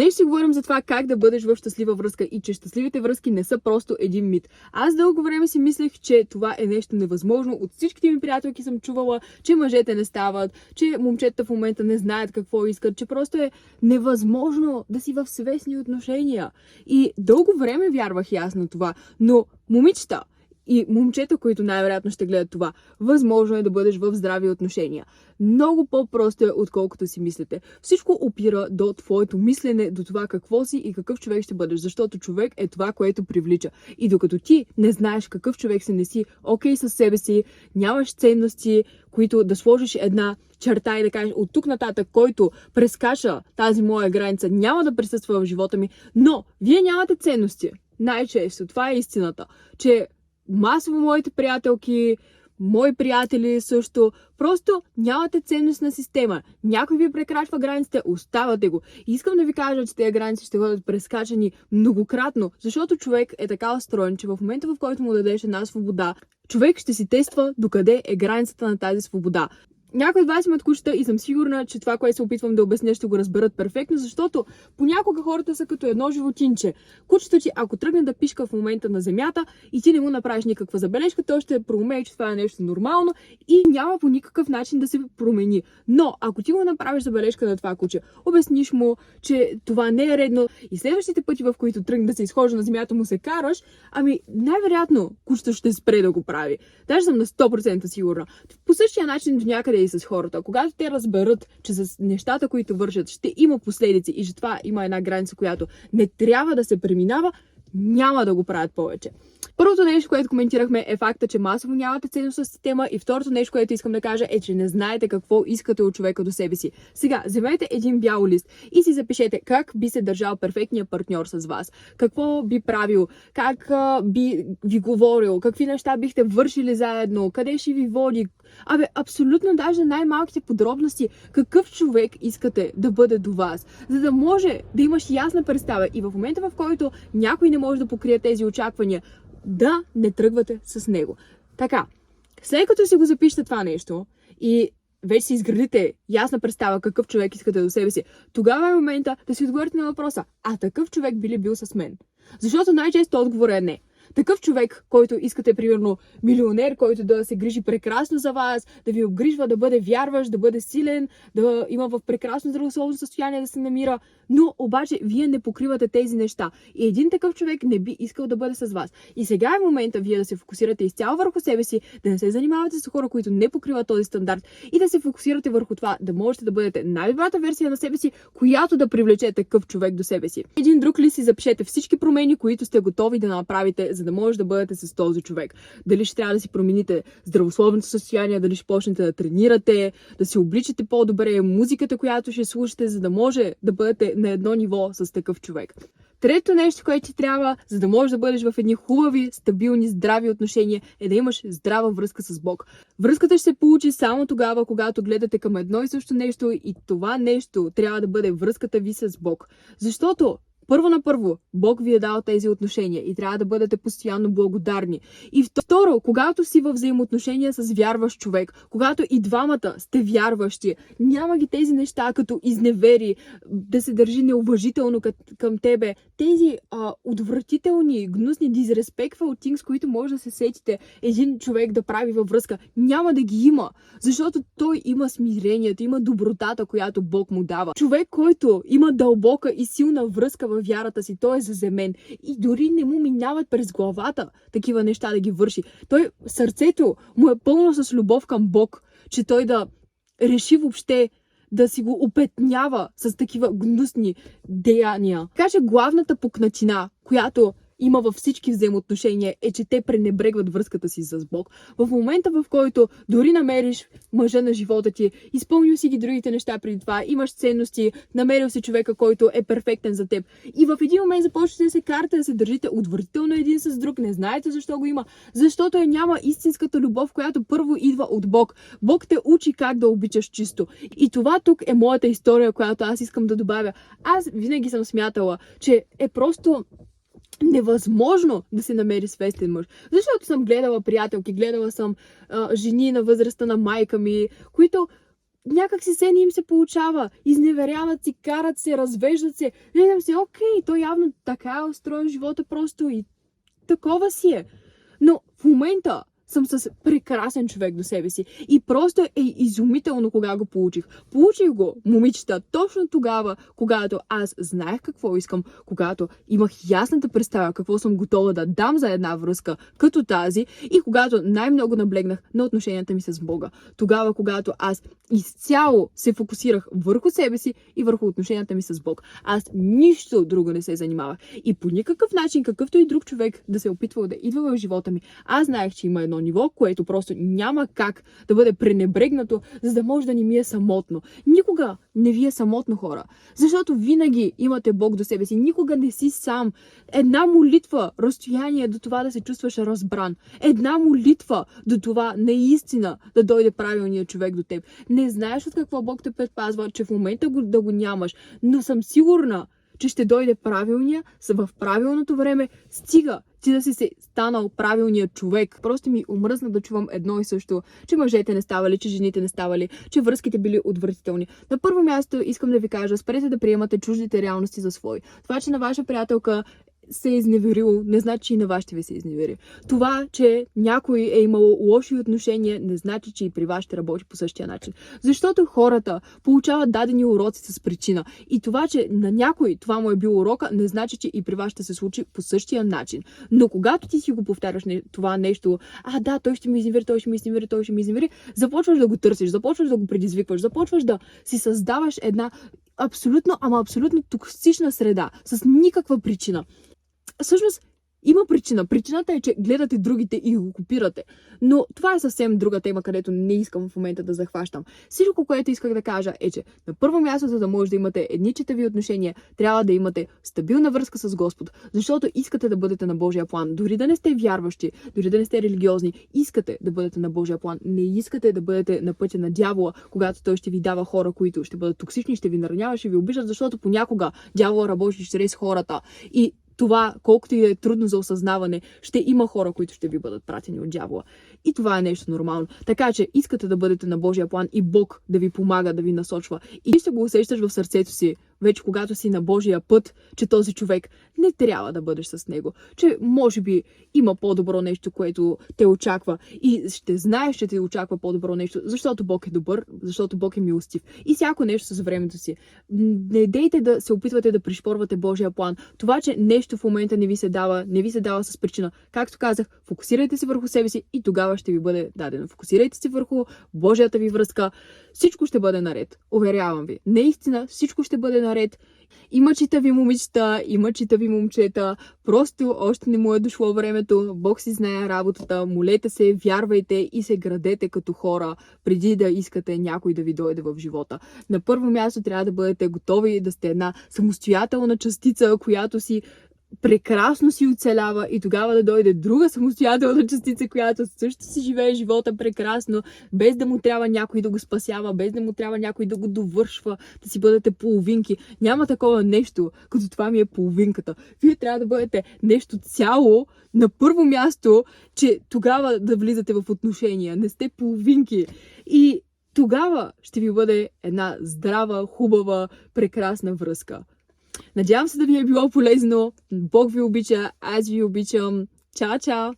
Днес ще говорим за това как да бъдеш в щастлива връзка и че щастливите връзки не са просто един мит. Аз дълго време си мислех, че това е нещо невъзможно. От всичките ми приятелки съм чувала, че мъжете не стават, че момчета в момента не знаят какво искат, че просто е невъзможно да си в свестни отношения. И дълго време вярвах и аз на това, но момичета и момчета, които най-вероятно ще гледат това, възможно е да бъдеш в здрави отношения. Много по-просто е, отколкото си мислите. Всичко опира до твоето мислене, до това какво си и какъв човек ще бъдеш, защото човек е това, което привлича. И докато ти не знаеш какъв човек си, не си окей със себе си, нямаш ценности, които да сложиш една черта и да кажеш от тук нататък, който прескаша тази моя граница, няма да присъства в живота ми, но вие нямате ценности. Най-често това е истината, че масово моите приятелки, мои приятели също, просто нямате ценностна система. Някой ви прекрачва границите, оставате го. И искам да ви кажа, че тези граници ще бъдат прескачани многократно, защото човек е така устроен, че в момента, в който му дадеш една свобода, човек ще си тества докъде е границата на тази свобода. Някои от вас имат кучета и съм сигурна, че това, което се опитвам да обясня, ще го разберат перфектно, защото понякога хората са като едно животинче. Кучето ти, ако тръгне да пишка в момента на земята и ти не му направиш никаква забележка, той ще проумее, че това е нещо нормално и няма по никакъв начин да се промени. Но ако ти му направиш забележка на това куче, обясниш му, че това не е редно и следващите пъти, в които тръгне да се изхожда на земята, му се караш, най-вероятно кучето ще спре да го прави. Даже съм на 100% сигурна. По същия начин до някъде и с хората. Когато те разберат, че с нещата, които вършат, ще има последици и че това има една граница, която не трябва да се преминава, няма да го правят повече. Първото нещо, което коментирахме, е факта, че масово нямате ценностна система, и второто нещо, което искам да кажа, е, че не знаете какво искате от човека до себе си. Сега, вземете един бял лист и си запишете как би се държал перфектният партньор с вас, какво би правил, как би ви говорил, какви неща бихте вършили заедно, къде ще ви води. Абсолютно даже най-малките подробности, какъв човек искате да бъде до вас, за да може да имаш ясна представа и в момента, в който някой не може да покрие тези очаквания, да не тръгвате с него. Така, след като си го запишете това нещо и вече си изградите ясна представа какъв човек искате до себе си, тогава е момента да си отговорите на въпроса: а такъв човек би ли бил с мен? Защото най-често отговорът е не. Такъв човек, който искате, примерно, милионер, който да се грижи прекрасно за вас, да ви обгрижва, да бъде вярващ, да бъде силен, да има в прекрасно здравословно състояние да се намира, но обаче вие не покривате тези неща. И един такъв човек не би искал да бъде с вас. И сега е момента вие да се фокусирате изцяло върху себе си, да не се занимавате с хора, които не покриват този стандарт и да се фокусирате върху това да можете да бъдете най-добрата версия на себе си, която да привлече такъв човек до себе си. Един друг лист си запишете всички промени, които сте готови да направите, за да може да бъдете с този човек. Дали ще трябва да си промените здравословното състояние, дали ще почнете да тренирате, да се обличате по-добре, музиката, която ще слушате, за да може да бъдете на едно ниво с такъв човек. Трето нещо, което ти трябва, за да можеш да бъдеш в едни хубави, стабилни, здрави отношения, е да имаш здрава връзка с Бог. Връзката ще се получи само тогава, когато гледате към едно и също нещо, и това нещо трябва да бъде връзката ви с Бог. Защото първо, Бог ви е дал тези отношения и трябва да бъдете постоянно благодарни. И второ, когато си във взаимоотношения с вярващ човек, когато и двамата сте вярващи, няма ги тези неща като изневери, да се държи неуважително към тебе, тези отвратителни, гнусни disrespectful things, които може да се сетите един човек да прави във връзка, няма да ги има, защото той има смирението, има добротата, която Бог му дава. Човек, който има дълбока и силна връзка във вярата си, той е заземен и дори не му минават през главата такива неща да ги върши. Сърцето му е пълно с любов към Бог, че той да реши въобще да си го опетнява с такива гнусни деяния. Така че главната пукнатина, която има във всички взаимоотношения, е, че те пренебрегват връзката си с Бог. В момента, в който дори намериш мъжа на живота ти, изпълнил си ги другите неща преди това, имаш ценности, намерил си човека, който е перфектен за теб, и в един момент започвате да се карате, да се държите отвратително един с друг, не знаете защо го има, защото няма истинската любов, която първо идва от Бог. Бог те учи как да обичаш чисто. И това тук е моята история, която аз искам да добавя. Аз винаги съм смятала, че е просто невъзможно да се намери свестен мъж. Защото съм гледала приятелки, гледала съм жени на възрастта на майка ми, които някак си се не им се получава. Изневеряват си, карат се, развеждат се. Гледам се, окей, то явно така е устроен живота просто и такова си е. Но в момента съм с прекрасен човек до себе си. И просто е изумително кога го получих. Получих го, момичета, точно тогава, когато аз знаех какво искам, когато имах ясната представа какво съм готова да дам за една връзка като тази и когато най-много наблегнах на отношенията ми с Бога. Тогава, когато аз изцяло се фокусирах върху себе си и върху отношенията ми с Бог. Аз нищо друго не се занимавах. И по никакъв начин, какъвто и друг човек да се е опитвал да идва в живота ми, аз знаех, че има едно ниво, което просто няма как да бъде пренебрегнато, за да може да ни ми е самотно. Никога не ви е самотно, хора. Защото винаги имате Бог до себе си. Никога не си сам. Една молитва, разстояние до това да се чувстваш разбран. Една молитва до това наистина да дойде правилният човек до теб. Не знаеш от какво Бог те предпазва, че в момента да го нямаш, но съм сигурна, че ще дойде правилния в правилното време, стига ти да си се станал правилният човек. Просто ми омръзна да чувам едно и също, че мъжете не ставали, че жените не ставали, че връзките били отвратителни. На първо място искам да ви кажа, спрете да приемате чуждите реалности за свои. Това, че на ваша приятелка се е изневерило, не значи, че и на вас ще ви се изневери. Това, че някой е имал лоши отношения, не значи, че и при вас ще работи по същия начин. Защото хората получават дадени уроци с причина. И това, че на някой това му е бил урока, не значи, че и при вас ще се случи по същия начин. Но когато ти си го повтаряш това нещо, да, той ще ми изневери, той ще ми изневери, той ще ми изневери, започваш да го търсиш, започваш да го предизвикваш, започваш да си създаваш една абсолютно токсична среда, с никаква причина. Всъщност има причина. Причината е, че гледате другите и го копирате. Но това е съвсем друга тема, където не искам в момента да захващам. Всичко, което исках да кажа е, че на първо място, за да може да имате едни четави отношения, трябва да имате стабилна връзка с Господ, защото искате да бъдете на Божия план. Дори да не сте вярващи, дори да не сте религиозни, искате да бъдете на Божия план. Не искате да бъдете на пътя на дявола, когато той ще ви дава хора, които ще бъдат токсични, ще ви наранява, ще ви обиждат, защото понякога дявола работи чрез хората. И това, колкото и е трудно за осъзнаване, ще има хора, които ще ви бъдат пратени от дявола. И това е нещо нормално. Така че искате да бъдете на Божия план и Бог да ви помага, да ви насочва. И ще го усещаш в сърцето си, вече когато си на Божия път, че този човек не трябва да бъдеш с него. Че може би има по-добро нещо, което те очаква. И ще знаеш, че те очаква по-добро нещо, защото Бог е добър, защото Бог е милостив. И всяко нещо с времето си. Не дейте да се опитвате да пришпорвате Божия план. Това, че нещо в момента не ви се дава с причина. Както казах, фокусирайте се върху себе си и тогава ще ви бъде дадено. Фокусирайте се върху Божията ви връзка. Всичко ще бъде наред. Уверявам ви. Наистина всичко ще бъде наред. Има читави момичета, има читави момчета. Просто още не му е дошло времето. Бог си знае работата. Молете се, вярвайте и се градете като хора, преди да искате някой да ви дойде в живота. На първо място трябва да бъдете готови да сте една самостоятелна частица, която си прекрасно си оцелява и тогава да дойде друга самостоятелна частица, която също си живее живота прекрасно, без да му трябва някой да го спасява, без да му трябва някой да го довършва, да си бъдете половинки. Няма такова нещо, като това ми е половинката. Вие трябва да бъдете нещо цяло на първо място, че тогава да влизате в отношения. Не сте половинки. И тогава ще ви бъде една здрава, хубава, прекрасна връзка. Надявам се да ви е било полезно. Бог ви обича, аз ви обичам. Чао, чао!